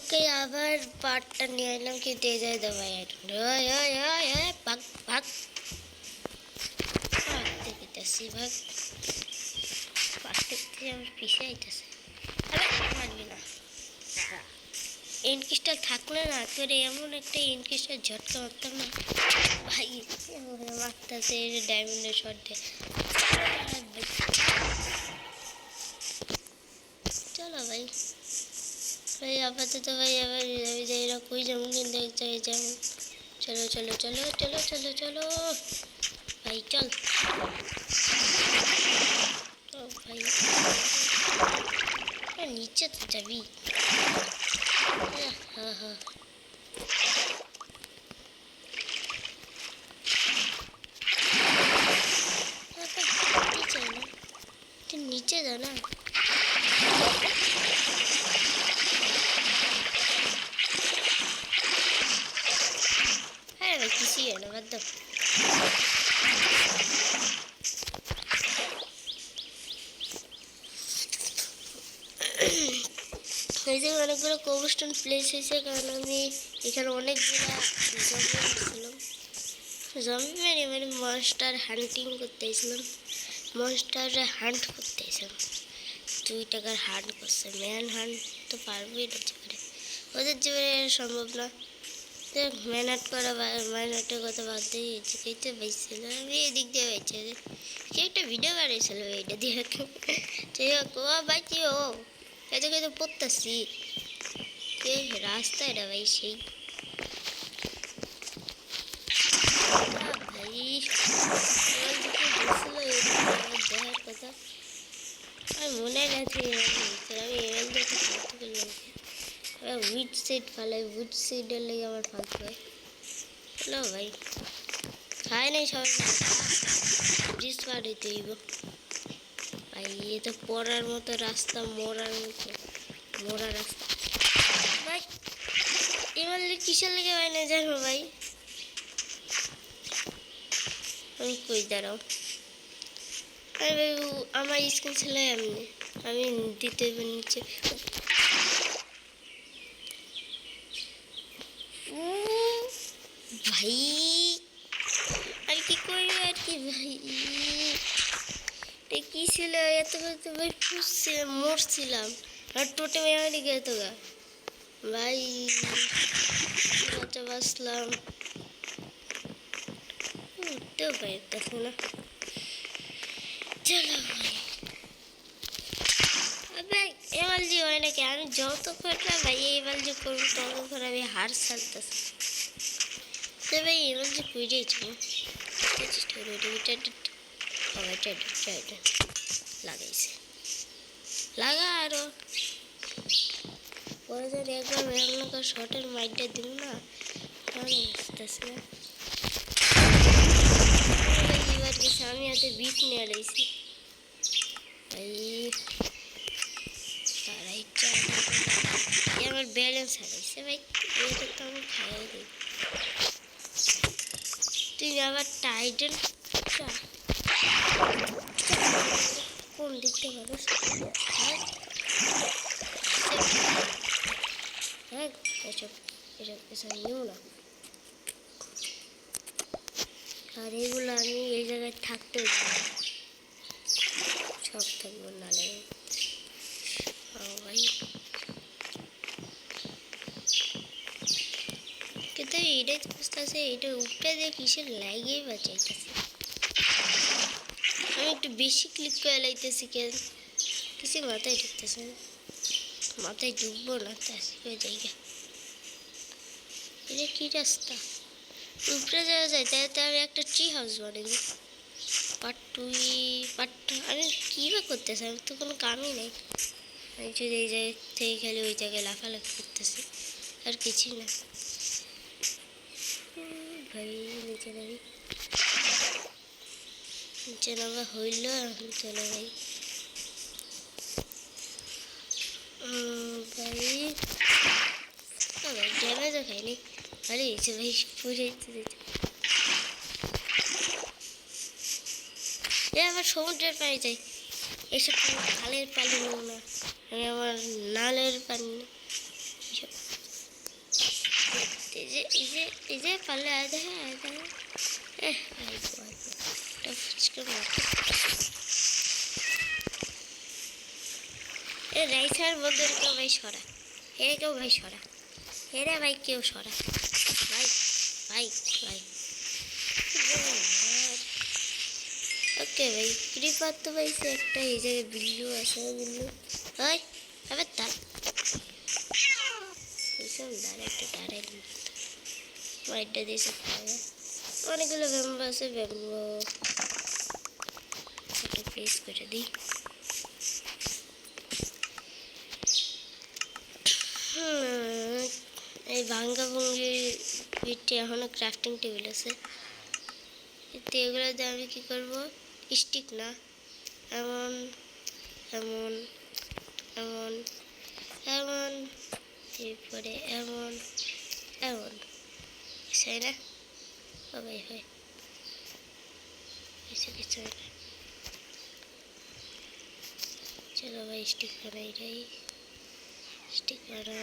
ওকে আবার পাটটা নিয়ে এলাম কি দিয়ে যায় ভাই ভাগ ভাগ দেখতেছি ভাগ পাটটা আমার পিছিয়ে আইতেছে মারবি না ইনকিস্টার থাকলে না তোর এমন একটা ইনকিস্টার ঝটকা মারতাম না ভাই মারতেছে ডায়মন্ডের শট দিয়ে চলো ভাই ভাই আপাতত ভাই আবার যাই না কই যেমন কিন্তু যাই যেমন চলো চলো চলো চলো চলো চলো ভাই চল ও ভাই নিচে তো যাবি হ্যাঁ হ্যাঁ নিচে যা না হ্যাঁ ভাই কিছুই হয় না বাদ দাও এই যে অনেকগুলো কোবস্টোন প্লেস হয়েছে কারণ আমি এখানে অনেকগুলো জম্বি মারছিলাম জম্বি মানে মনস্টার হান্টিং করতে এসেছিলাম মনস্টার হান্ট করতে এসেছিলাম 2 টাকার হান্ট করছে ম্যান হান্ট তো পারবোই না জীবনে ওদের জীবনে সম্ভব না মেহনত করা মেহনতের কথা বাদ দিয়ে যেতে পাইছিল আমি এদিক দিয়ে পাইছি সে একটা ভিডিও বানিয়েছিল এইটা দিয়ে যাই হোক ও ভাই কি ও এত কিন্তু পড়তেছি রাস্তা এটা ভাই সেই ভাই দেখার কথা আমি মনে রাখি আমি এমএল দেখে ফালতু করলাম উইড সিড ফালাই উইড সিডের লেগে আমার ফালতু হয় হ্যালো ভাই খায় নাই সবাই ব্রিজ পার হইতে হইব ভাই এ তো পড়ার মতো রাস্তা মরার মতো মরা রাস্তা ভাই এবার কিসের লেগে হয় না জানো ভাই আমি কই দাঁড়াও আরে ভাই আমার স্ক্রিন ছিল এমনি আমি দিতে নিচে ভাই আর কি করি আর কি ভাই কি ছিল এত ভাই ফুসছিলাম মরছিলাম আর টোটে মেয়ে গেত গা ভাই বাচ্চা বাঁচলাম উঠতেও পারতেছে না চলো ভাই এবালজি হয় নাকি আমি যতক্ষণ না ভাই এবালজি করবো ততক্ষণ আমি হার ছাড়তেছি তো ভাই এবালজি কুইরেছি লাগাইছে লাগা আরো পরে যদি একবার মেহনকার শটের মাইটটা দিব না তাহলে বুঝতেছে না এবার গেছে আমি হাতে বিট নিয়ে রয়েছি ভাই তারাই আমার ব্যালেন্স হারাইছে ভাই এটা তো আমি খাইয়ে দিই তুই আবার টাইটেন কোন দিকটা মানুষ হ্যাঁ এসব এসব এসব নিও না আর এগুলো আমি এই জায়গায় থাকতেও সব থাকবো নালে ভাই কিন্তু এইটাই তো বুঝতে আছে এইটার উপরে দিয়ে কিসের লাগিয়েই বাঁচাইতেছে আমি একটু বেশি ক্লিক করে লাইতেছি কেন কিছু মাথায় ঢুকতেছে মাথায় ঢুকবো না তাই জায়গা এটা কি রাস্তা উপরে যাওয়া যায় তাই তো আমি একটা ট্রি হাউস বানাই পাটটা আমি কী বা করতেছি আমি তো কোনো কামই নেই আমি যদি এই জায়গা থেকে খালি ওই জায়গায় লাফালাফি করতেছি আর কিছুই না ভাই নিচে নামি নিচে নামা হইল এখন চলো ভাই ভাই ড্যামেজও খাইনি ভালো হয়েছে ভাই পুজো আমার সমুদ্রের পানি চাই এসব খালের পানি নেব না আমি আমার নালের পানি এসব এই যে পারলে আয় দেখে ফুচকে এ রাইসার মধ্যে কেউ ভাই সরা কেউ ভাই সরা রে ভাই কেউ সরা ভাই ভাই ভাই ওকে ভাই ক্রিপার তো ভাই সে একটা এই জায়গায় বিল্লু আছে বিল্লু ভাই আবার তার এইসব দাঁড়াই মাইটটা দিয়েছে অনেকগুলো ব্যাম্বো আছে ব্যাম্বো একটা প্লেস করে দিই এই ভাঙ্গা ভঙ্গি ভিটে এখনো ক্রাফটিং টেবিল আছে কিন্তু এগুলো দিয়ে আমি কী করবো স্টিক না এমন এমন এমন এমন এরপরে এমন এমন তাই না সবাই হয় কিছু না চলো ভাই স্টিক বানাই যাই স্টিক বানা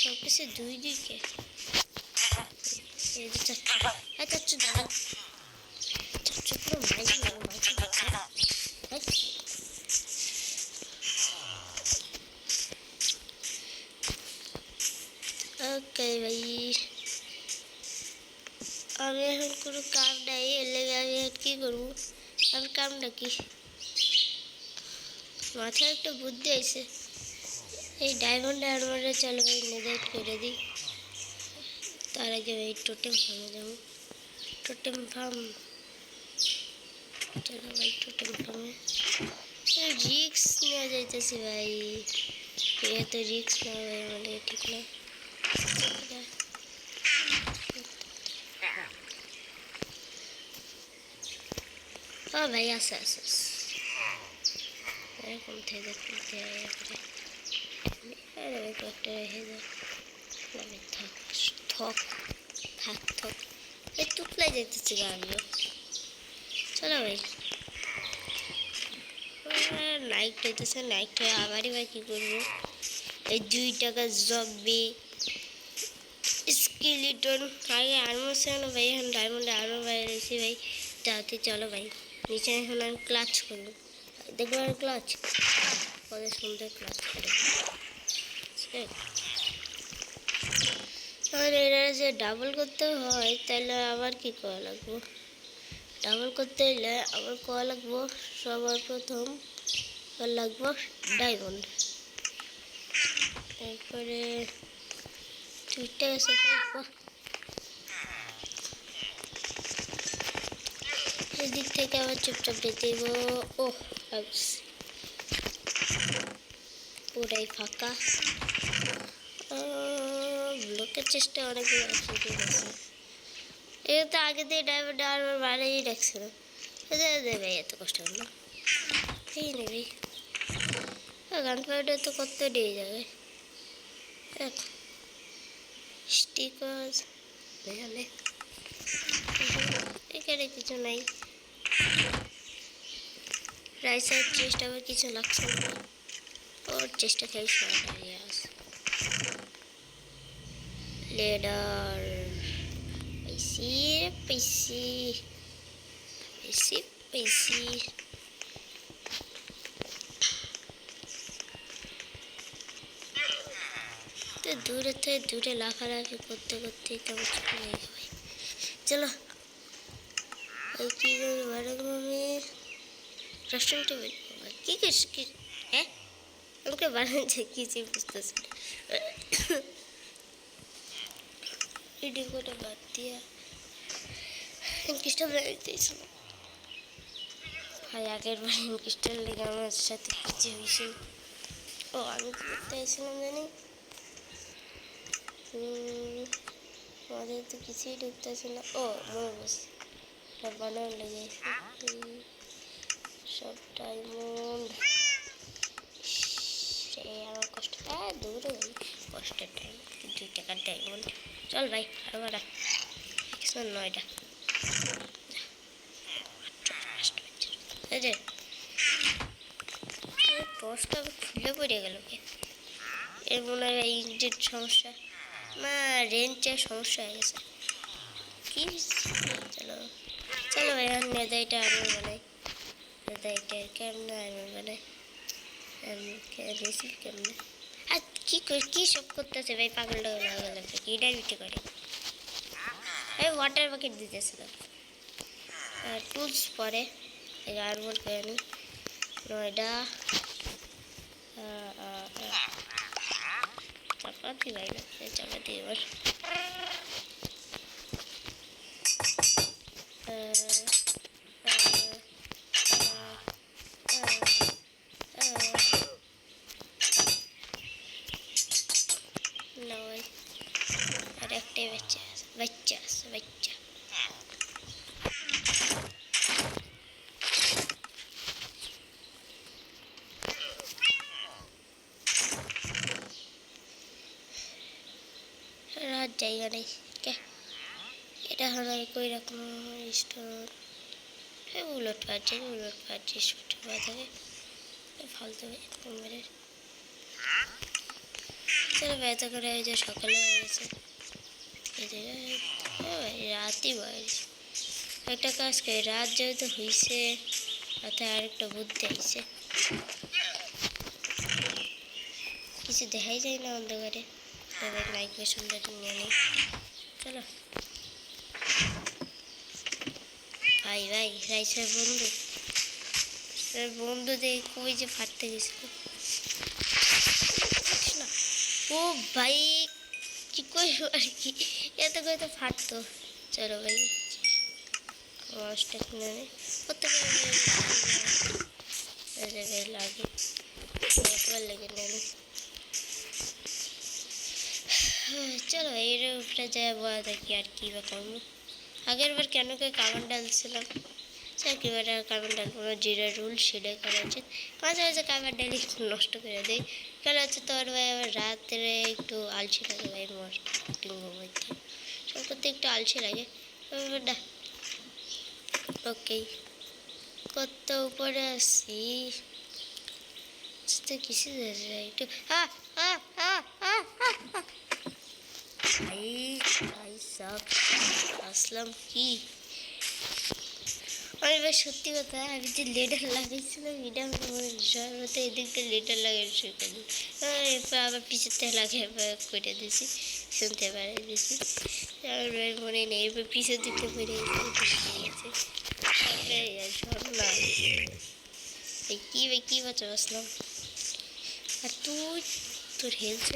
সব কিছু দুই কে এই যে চাচ্ছু দাঁড়া চাচ্ছু পুরো মাঝে ওকে ভাই আমি এখন কোনো কাম নাই এর লেগে আমি এখন কী করবো আমার কামটা কি মাথায় একটা বুদ্ধি আছে এই ডায়মন্ড আর্মারে চলো ভাই নেগেট করে দিই তার আগে ভাই টোটেম ফার্মে যাবো টোটেম ফার্ম চলো ভাই টোটেম ফার্মে রিক্স নেওয়া যাইতেছি ভাই এ তো রিক্স নেওয়া ভাই আমাদের ঠিক না ও ভাই আসে এরকম থেকে খুলতে আরে ভাই কয়েকটা রেখে যাও থাক এই টুকলাই যেতেছি গাড়িও চলো ভাই নাইট হইতেছে নাইট হয়ে আবারই ভাই কী করবো এই 2 টাকা জব্বি স্কেলিটন আগে আর্মার ছিল ভাই এখন ডায়মন্ডে আরও বাইরে রয়েছি ভাই যাতে চলো ভাই নিচে এখন আমি ক্লাচ করবো দেখবো আর ক্লাচ কত সুন্দর ক্লাচ করে আর এরা যে ডাবল করতে হয় তাহলে আবার কি করা লাগবো ডাবল করতে হলে আবার করা লাগবো সবার প্রথম লাগবো ডায়মন্ড তারপরে 2 টাকা এদিক থেকে আবার চুপচাপ যেতে দেব ও পুরাই ফাঁকা ব্লকের চেষ্টা অনেকগুলো আছে ঠিক আছে এটা তো আগে দিয়ে ড্রাইভার আর বাইরেই রাখছিল ভাই এত কষ্ট হলো এই নেবে গান পাউডার তো কত দিয়ে যাবে স্টিকার এখানে কিছু নাই রাইসার চেষ্টা আবার কিছু লাগছে না ওর চেষ্টা খাই সারাস লেডার पैसी तो दूरे लाफालाफी करते करते तब चलो में रेस्टोरेंट की है उनके बारे में की बुझते वीडियो को बात दिया इनकिस्टा भाई আগের বার ইনকিস্টার লেগে আমার সাথে কিছু হয়েছে ও আমি কি করতে আসছিলাম জানি আমাদের তো কিছুই ঢুকতেছে না ও মনে বসে সব বানানো লেগে সব ডায়মন্ড সে আমার কষ্ট দূরে কষ্টের টাইম 2 টাকার ডায়মন্ড চল ভাই আবার 9টা টর্চটা খুলে পড়ে গেল কে এর মনে হয় ইঞ্জিন সমস্যা না রেঞ্চের সমস্যা হয়ে গেছে কি চলো চলো এখন নেদাইটা আর্মার বানাই নেদাইটা কেমন আর্মার বানাই রেসিল কেমন আর কি সব করতেছে ভাই পাগলটা লাগছে কি ডাইভিটি করে এই ওয়াটার বাকেট দিতেছিলাম টুলস পরে আর্মার করে নি নয়ডা চাপাতি ভাই না চাপাতি এবার নয় আর একটাই বাচ্চা বাচ্চা বাচ্চা রাত জায়গা নেই কে এটা হলো কই রকম স্টোর উলট পাচ্ছি ছুটি থাকে ফালতু মেরে চলো ব্যথা করে ওই যে সকালে হয়ে গেছে রাতই বয়স একটা কাজ করি রাত যেহেতু হয়েছে অর্থাৎ আরেকটা বুদ্ধি আইছে কিছু দেখাই যায় না অন্ধকারে নাইট ভিশনটা নিয়ে নিই চলো ভাই রাইসের বন্ধু দেখে কই যে ফাটতে গেছিল ও ভাই কি কই আর কি এত করে তো ফাটতো চলো ভাই মাছটা কিনে নে প্রত্যেকে লাগে একবার লেগে নেন চলো এর উপরে যায় বলা দেখি আর কী বা করবো আগের বার কেন করে কামান ডালছিলাম স্যার কীবার কামান ডালবো জিরা রুল সেটাই করা উচিত মাঝে মাঝে কামান ডালি নষ্ট করে দিই কারণ হচ্ছে তোর ভাই আবার রাত্রে একটু আলসি লাগে ভাই মর্নিং ঘুমাইতে সব করতে একটু আলসি লাগে না ওকে কত উপরে আসি কিছু একটু ভাই সব আসলাম কি আমি ভাই সত্যি কথা আমি যে লেটার লাগাইছিলাম এটা সর্বত এদিকটা লেটার লাগাই এরপর আবার পিছের থেকে লাগিয়ে করে দিয়েছি শুনতে পারে দিয়েছি আমার ভাই মনে নেই এরপর পিছের দিকটা পড়ে গেছে কি ভাই কি বাচ্চা বসলাম আর তুই তোর হেলথ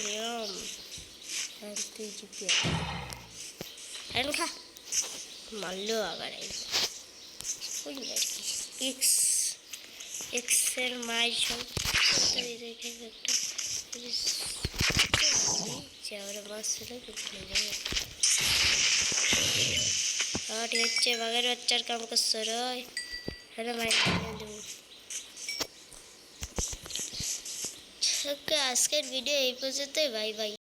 নিয়ম তুই জিপি এখন খা মারলো আবার ওই আর কি এক্সের মায়ের সব একটা আমরা মাছ ছিল ঠিক হচ্ছে বাঘের বাচ্চার কাম করছো রয় হ্যালো মায়ের দেবো আজকের ভিডিও এই পর্যন্তই বাই বাই